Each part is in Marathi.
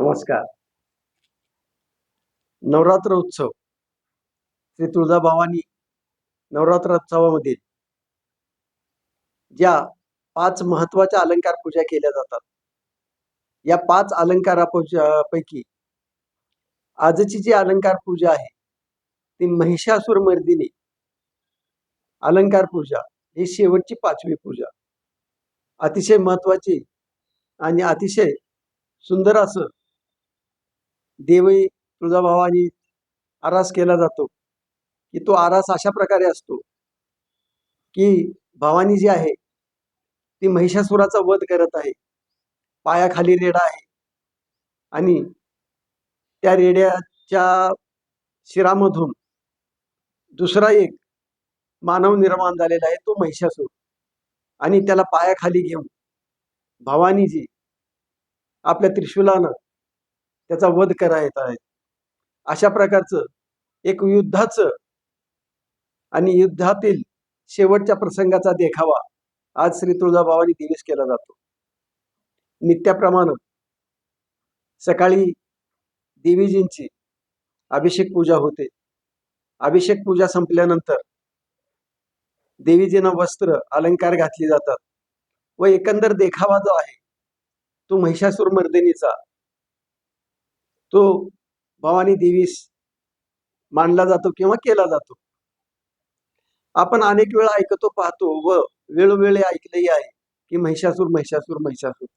नमस्कार. नवरात्र उत्सव श्री तुळजाभवानी नवरात्रोत्सवामध्ये ज्या 5 महत्वाच्या अलंकार पूजा केल्या जातात. या 5 पैकी आजची जी अलंकार पूजा आहे ती महिषासुरमर्दिनी अलंकार पूजा ही शेवटची 5वी पूजा. अतिशय महत्वाची आणि अतिशय सुंदर असं देवी तुळजाभवानी आरास केला जातो की तो आरास अशा प्रकारे असतो की भवानी जी आहे ती महिषासुराचा वध करत आहे. पायाखाली रेडा आहे आणि त्या रेड्याच्या शिरामधून दुसरा एक मानव निर्माण झालेला आहे, तो महिषासूर. आणि त्याला पायाखाली घेऊन भवानीजी आपल्या त्रिशूलानं त्याचा वध करत आहेत. अशा प्रकारचं एक युद्धाचं आणि युद्धातील शेवटच्या प्रसंगाचा देखावा आज श्री तुळजाभवानी देवीस केला जातो. नित्याप्रमाणे सकाळी देवीजींची अभिषेक पूजा होते. अभिषेक पूजा संपल्यानंतर देवीजींना वस्त्र अलंकार घातली जातात व एकंदर देखावा जो आहे तो महिषासुरमर्दिनीचा तो भवानी देवीस मानला जातो किंवा केला जातो. आपण अनेक वेळा ऐकतो पाहतो व वेळोवेळी ऐकलेही आहे की महिषासूर महिषासूर महिषासूर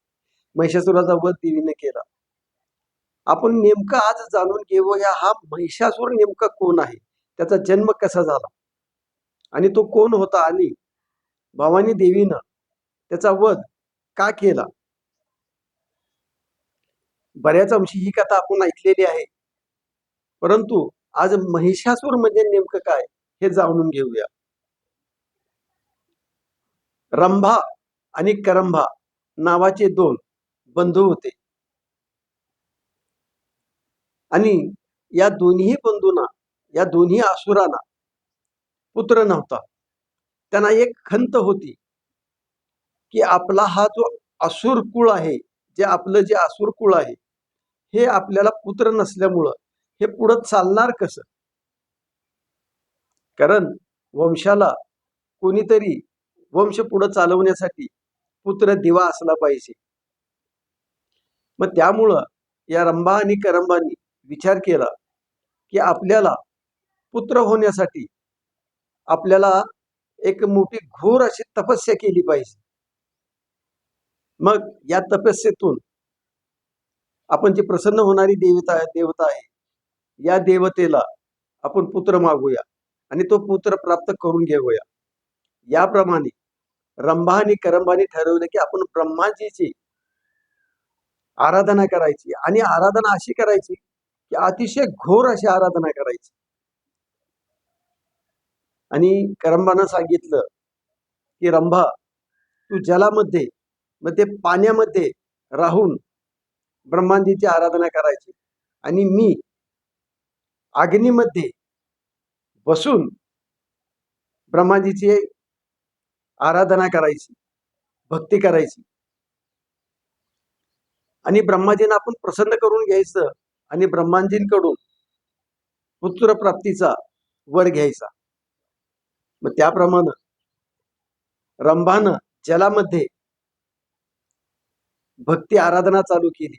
महिषासुराचा वध देवीने केला. आपण नेमकं आज जाणून घेऊया हा महिषासूर नेमका कोण आहे, त्याचा जन्म कसा झाला आणि तो कोण होता आणि भवानी देवीनं त्याचा वध का केला. बऱ्याच अंशी ही कथा आपण ऐकलेली आहे, परंतु आज महिषासूर म्हणजे नेमकं काय हे जाणून घेऊया. रंभा आणि करंभा नावाचे 2 बंधू होते आणि या दोन्ही बंधूंना, या दोन्ही असुरांना पुत्र नव्हता. त्यांना एक खंत होती की आपला हा जो असुर कुळ आहे, जे आपलं जे असुर कुळ आहे हे आपल्याला पुत्र नसल्यामुळं हे पुढं चालणार कसं. कारण वंशाला कोणीतरी वंश पुढं चालवण्यासाठी पुत्र दिवा असला पाहिजे. मग त्यामुळं या रंभा आणि करंबांनी विचार केला की आपल्याला पुत्र होण्यासाठी आपल्याला एक मोठी घोर अशी तपस्या केली पाहिजे. मग या तपस्येतून आपण जी प्रसन्न होणारी देवता आहे या देवतेला आपण पुत्र मागूया आणि तो पुत्र प्राप्त करून घेऊया. याप्रमाणे रंभा आणि करंबाने ठरवलं की आपण ब्रह्माजीची आराधना करायची आणि आराधना अशी करायची की अतिशय घोर अशी आराधना करायची. आणि करंबानं सांगितलं की रंभा तू जलामध्ये मग ते पाण्यामध्ये राहून ब्रह्माजीची आराधना करायची आणि मी अग्नीमध्ये बसून ब्रह्माजीची आराधना करायची, भक्ती करायची आणि ब्रह्माजींना आपण प्रसन्न करून घ्यायचं आणि ब्रह्माजींकडून पुत्र प्राप्तीचा वर घ्यायचा. मग त्याप्रमाणे रंभानं जलामध्ये भक्ती आराधना चालू केली,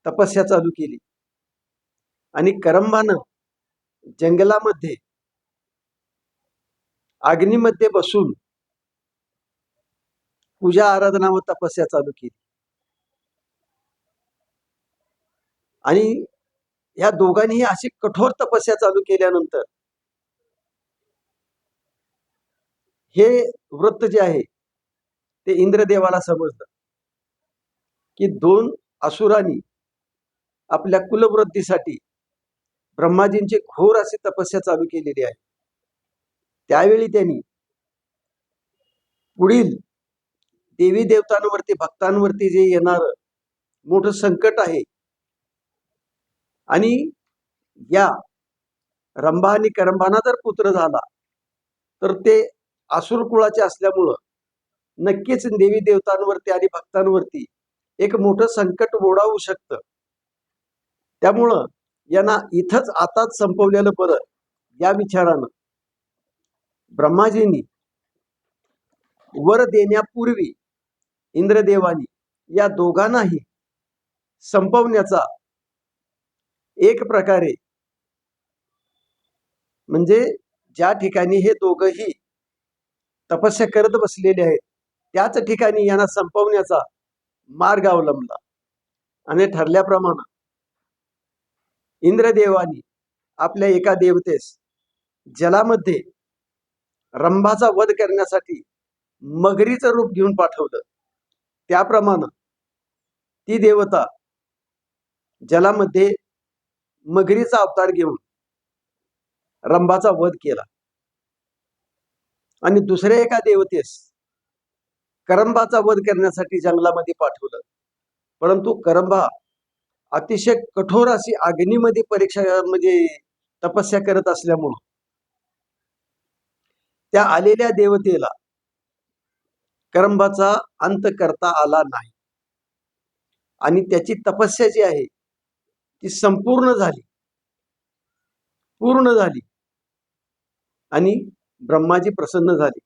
तपस्या चालू केली आणि करंबानं जंगलामध्ये अग्नीमध्ये बसून पूजा आराधना व तपस्या चालू केली. आणि या दोघांनीही अशी कठोर तपस्या चालू केल्यानंतर हे वृत्त जे आहे ते इंद्रदेवाला समजलं की 2 असुरांनी आपल्या कुलवृद्धीसाठी ब्रह्माजींची घोर अशी तपस्या चालू केलेली आहे. त्यावेळी त्यांनी पुढील देवी देवतांवरती भक्तांवरती जे येणारं मोठं संकट आहे आणि या रंभा आणि करंबांना जर पुत्र झाला तर ते असुर कुळाचे असल्यामुळं नक्कीच देवी देवतांवरती आणि भक्तांवरती एक मोठं संकट ओढावू शकतं. त्यामुळं यांना इथंच आताच संपवलेलं बरं या विचारानं ब्रह्माजींनी वर देण्यापूर्वी इंद्रदेवानी या दोघांनाही संपवण्याचा एक प्रकारे म्हणजे ज्या ठिकाणी हे दोघंही तपस्या करत बसलेले आहेत त्याच ठिकाणी यांना संपवण्याचा मार्ग अवलंबला आणि ठरल्याप्रमाणे इंद्रदेवानी आपल्या एका देवतेस जलामध्ये रंभाचा वध करण्यासाठी मगरीचं रूप घेऊन पाठवलं. त्याप्रमाणे ती देवता जलामध्ये मगरीचा अवतार घेऊन रंभाचा वध केला आणि दुसऱ्या एका देवतेस करंबाचा वध करण्यासाठी जंगलामध्ये पाठवलं. परंतु करंबा अतिशय कठोर अशी अग्नीमध्ये परीक्षा म्हणजे तपस्या करत असल्यामुळं त्या आलेल्या देवतेला करंबाचा अंत करता आला नाही आणि त्याची तपस्या जी आहे ती संपूर्ण झाली, पूर्ण झाली आणि ब्रह्माजी प्रसन्न झाले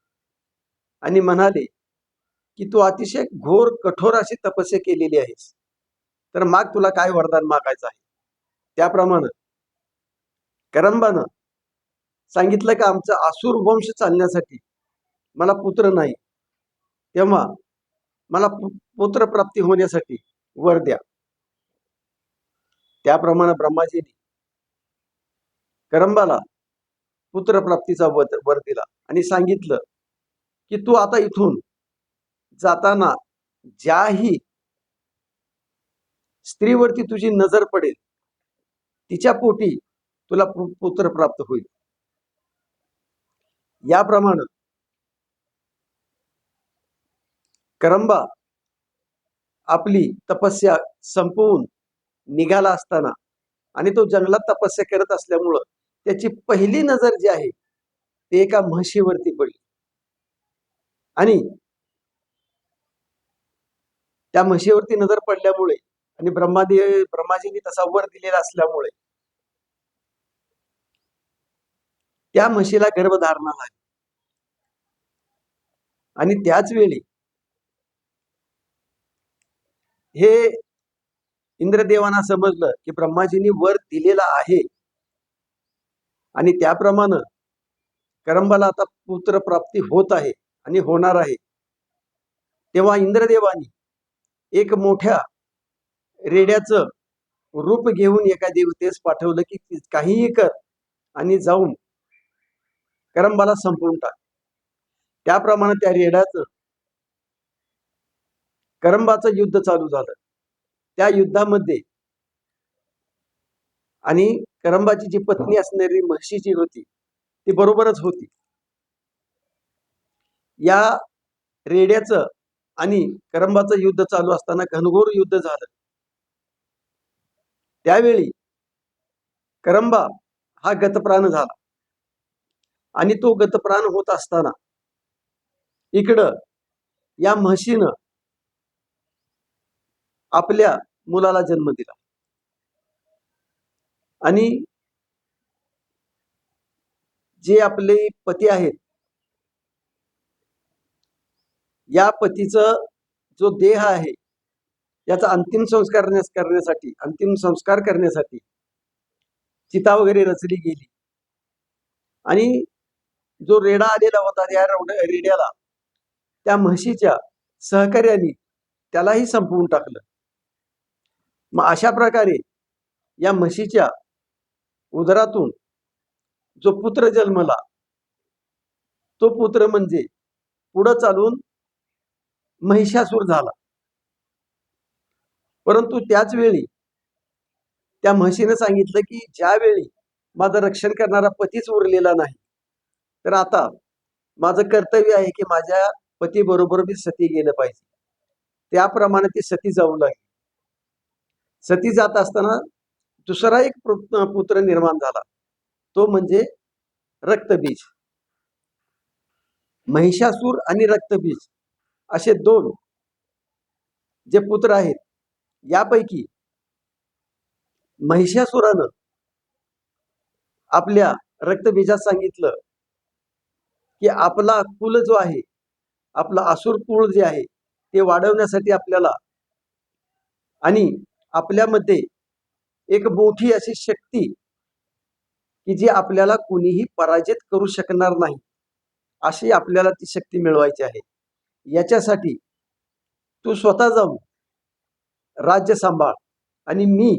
आणि म्हणाले की तू अतिशय घोर कठोर अशी तपस्या केलेली आहेस, तर माग तुला काय वरदान मागायचं आहे. त्याप्रमाणे करंबानं सांगितलं की आमचा असुर वंश चालण्यासाठी मला पुत्र नाही, तेव्हा मला पुत्र प्राप्ती होण्यासाठी वर द्या. त्याप्रमाणे ब्रह्माजीने करंबाला पुत्रप्राप्तीचा वर दिला आणि सांगितलं की तू आता इथून जाताना ज्याही स्त्रीवरती तुझी नजर पडेल तिच्या पोटी तुला पुत्र प्राप्त होईल. याप्रमाणे करंबा आपली तपस्या संपवून निघाला असताना आणि तो जंगलात तपस्या करत असल्यामुळं त्याची पहिली नजर जी आहे ते एका म्हशीवरती पडली आणि त्या म्हशीवरती नजर पडल्यामुळे आणि ब्रह्माजींनी तसा वर दिलेला असल्यामुळे त्या म्हशीला गर्भधारणा झाली आणि त्याच वेळी हे इंद्रदेवांना समजलं की ब्रह्माजींनी वर दिलेला आहे आणि त्याप्रमाणे करंबाला आता पुत्र प्राप्ती होत आहे आणि होणार आहे. तेव्हा इंद्रदेवानी एक मोठ्या रेड्याचं रूप घेऊन एका देवतेस पाठवलं की काहीही कर आणि जाऊन करंबाला संपवून टाक. त्याप्रमाणे त्या रेड्याचं करंबाचं युद्ध चालू झालं. त्या युद्धामध्ये आणि करंबाची जी पत्नी असणारी म्हशी जी होती ती बरोबरच होती. या रेड्याचं आणि करंबाचं युद्ध चालू असताना घनघोर युद्ध झालं. त्यावेळी करंबा हा गतप्राण झाला आणि तो गतप्राण होत असताना इकडं या म्हशीनं आपल्या मुलाला जन्म दिला आणि जे आपले पती आहेत या पतीचं जो देह आहे याचा अंतिम संस्कार करण्यासाठी चिता वगैरे रचली गेली आणि जो रेडा आलेला होता त्या रेड्याला त्या म्हशीच्या सहकार्याने त्यालाही संपवून टाकलं. मग अशा प्रकारे या म्हशीच्या उदरातून जो पुत्र जन्मला तो पुत्र म्हणजे पुढे चालून महिषासूर झाला. परंतु त्याच वेळी त्या म्हशीने सांगितलं की ज्यावेळी माझं रक्षण करणारा पतीच उरलेला नाही तर आता माझं कर्तव्य आहे की माझ्या पती बरोबर मी सती गेलं पाहिजे. त्याप्रमाणे ती सती जाऊ लागली. सती जात असताना दुसरा एक पुत्र निर्माण झाला, तो म्हणजे रक्तबीज. महिषासूर आणि रक्तबीज असे दोन जे पुत्र आहेत यापैकी महिषासुरानं आपल्या रक्तबीजात सांगितलं की आपला कुल जो आहे, आपला असुर कुळ जे आहे ते वाढवण्यासाठी आपल्याला आणि आपल्यामध्ये एक मोठी अशी शक्ती की जी आपल्याला कुणीही पराजित करू शकणार नाही, अशी आपल्याला ती शक्ती मिळवायची आहे. याच्यासाठी तू स्वतः जाऊन राज्य सांभाळ आणि मी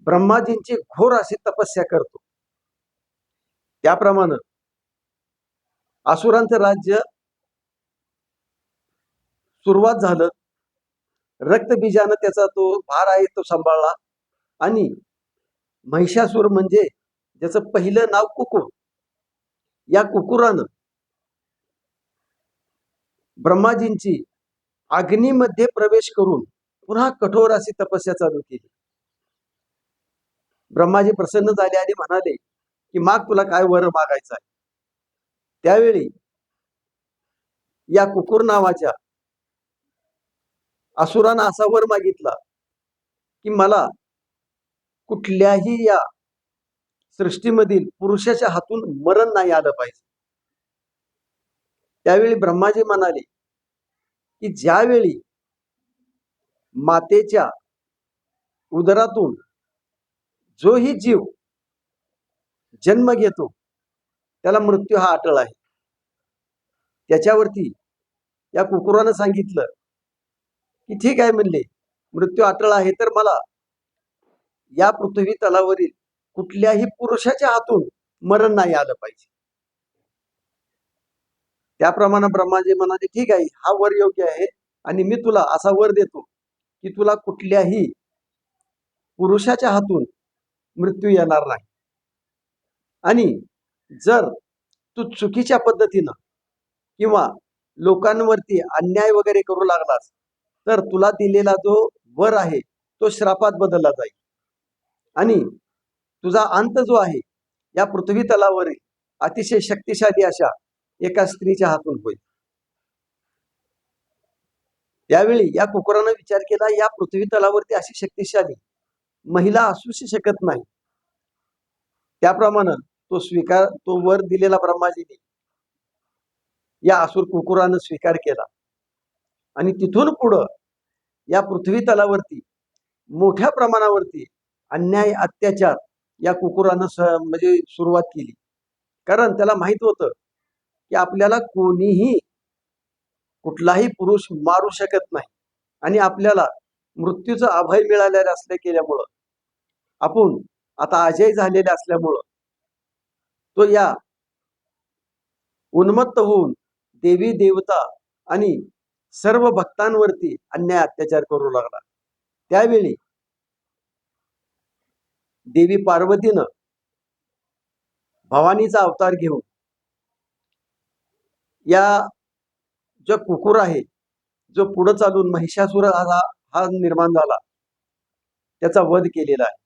ब्रह्माजींची घोर अशी तपस्या करतो. त्याप्रमाणे असुरांचं राज्य सुरुवात झालं. रक्तबीजानं त्याचा तो भार आहे तो सांभाळला आणि महिषासूर म्हणजे ज्याचं पहिलं नाव कुकुर, या कुकुरानं ब्रह्माजींची अग्नीमध्ये प्रवेश करून पुन्हा कठोर अशी तपस्या चालू केली. ब्रह्माजी प्रसन्न झाले आणि म्हणाले की माग, तुला काय वर मागायचं आहे. त्यावेळी या कुकुर नावाच्या असुरानं असा वर मागितला की मला कुठल्याही या सृष्टीमधील पुरुषाच्या हातून मरण नाही आलं पाहिजे. त्यावेळी ब्रह्माजी म्हणाले की ज्यावेळी मातेच्या उदरातून जोही जीव जन्म घेतो त्याला मृत्यू हा अटळ आहे. त्याच्यावरती या कुकुरानं सांगितलं की ठीक आहे, म्हणले मृत्यू अटळ आहे तर मला या पृथ्वी तलावरील कुठल्याही पुरुषाच्या हातून मरण नाही आलं पाहिजे. त्याप्रमाणे ब्रह्माजी म्हणाले ठीक आहे, हा वर योग्य आहे आणि मी तुला असा वर देतो की तुला कुठल्याही पुरुषाच्या हातून मृत्यू येणार नाही. आणि जर तू चुकीच्या पद्धतीनं किंवा लोकांवरती अन्याय वगैरे करू लागलास तर तुला दिलेला जो वर आहे तो श्रापात बदलला जाईल आणि तुझा अंत जो आहे या पृथ्वी तलावरील अतिशय शक्तिशाली अशा एका स्त्रीच्या हातून होईल. त्यावेळी या कुकुरानं विचार केला, या पृथ्वी तलावरती अशी शक्तिशाली महिला असूच शकत नाही. त्याप्रमाणे तो वर दिलेला ब्रह्माजीने या असुर कुकुरानं स्वीकार केला आणि तिथून पुढं या पृथ्वी तलावरती मोठ्या प्रमाणावरती अन्याय अत्याचार या कुकुरानं म्हणजे सुरुवात केली. कारण त्याला माहित होतं की आपल्याला कोणीही कुठलाही पुरुष मारू शकत नाही आणि आपल्याला मृत्यूचं अभय मिळालेलं असल्या केल्यामुळं आपण आता अजय झालेले असल्यामुळं तो या उन्मत्त होऊन देवी देवता आणि सर्व भक्तांवरती अन्याय अत्याचार करू लागला. त्यावेळी देवी पार्वतीनं भवानीचा अवतार घेऊन या जो कुकुर आहे, जो पुढे चालून महिषासुर हा निर्माण झाला, त्याचा वध केलेला आहे.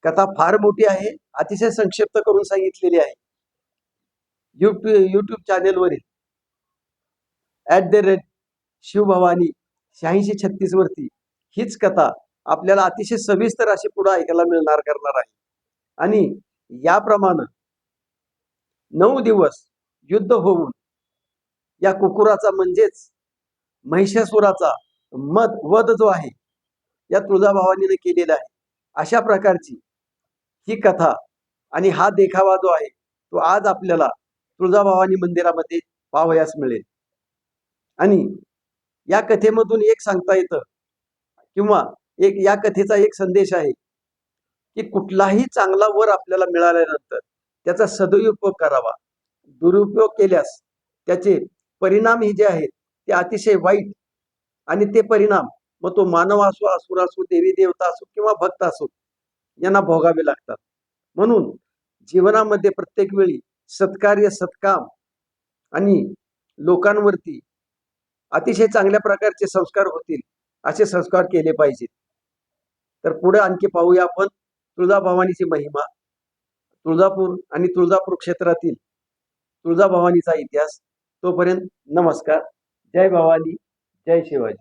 कथा फार मोठी आहे, अतिशय संक्षिप्त करून सांगितलेली आहे. युट्यूब चॅनेलवरील @शिवभवानी 8636 वरती हीच कथा आपल्याला अतिशय सविस्तर अशी पुढे ऐकायला मिळणार करणार आहे. आणि याप्रमाणे 9 दिवस युद्ध होऊन या कुकुराचा म्हणजेच महिषासुराचा वध जो आहे या तुळजाभवानीने केलेला आहे. अशा प्रकारची ही कथा आणि हा देखावा जो आहे तो आज आपल्याला तुळजाभवानी मंदिरामध्ये पाहावयास मिळेल. आणि या कथेमधून एक सांगता येतं किंवा या कथेचा एक संदेश आहे की कुठलाही चांगला वर आपल्याला मिळाल्यानंतर त्याचा सदुपयोग करावा. दुरुपयोग केल्यास त्याचे परिणाम हे जे आहेत ते अतिशय वाईट आणि ते परिणाम मग तो मानव असो, असुर असो, देवी देवता असो किंवा भक्त असो यांना भोगावे लागतात. म्हणून जीवनामध्ये प्रत्येक वेळी सत्कार्य, सत्काम आणि लोकांवरती अतिशय चांगल्या प्रकारचे संस्कार होतील असे संस्कार केले पाहिजेत. तर पुढे आणखी पाहूया आपण तुळजाभवानीची महिमा, तुळजापूर आणि तुळजापूर क्षेत्रातील तुळजाभवानीचा इतिहास. तोपर्यंत नमस्कार. जय भवानी, जय शिवाजी.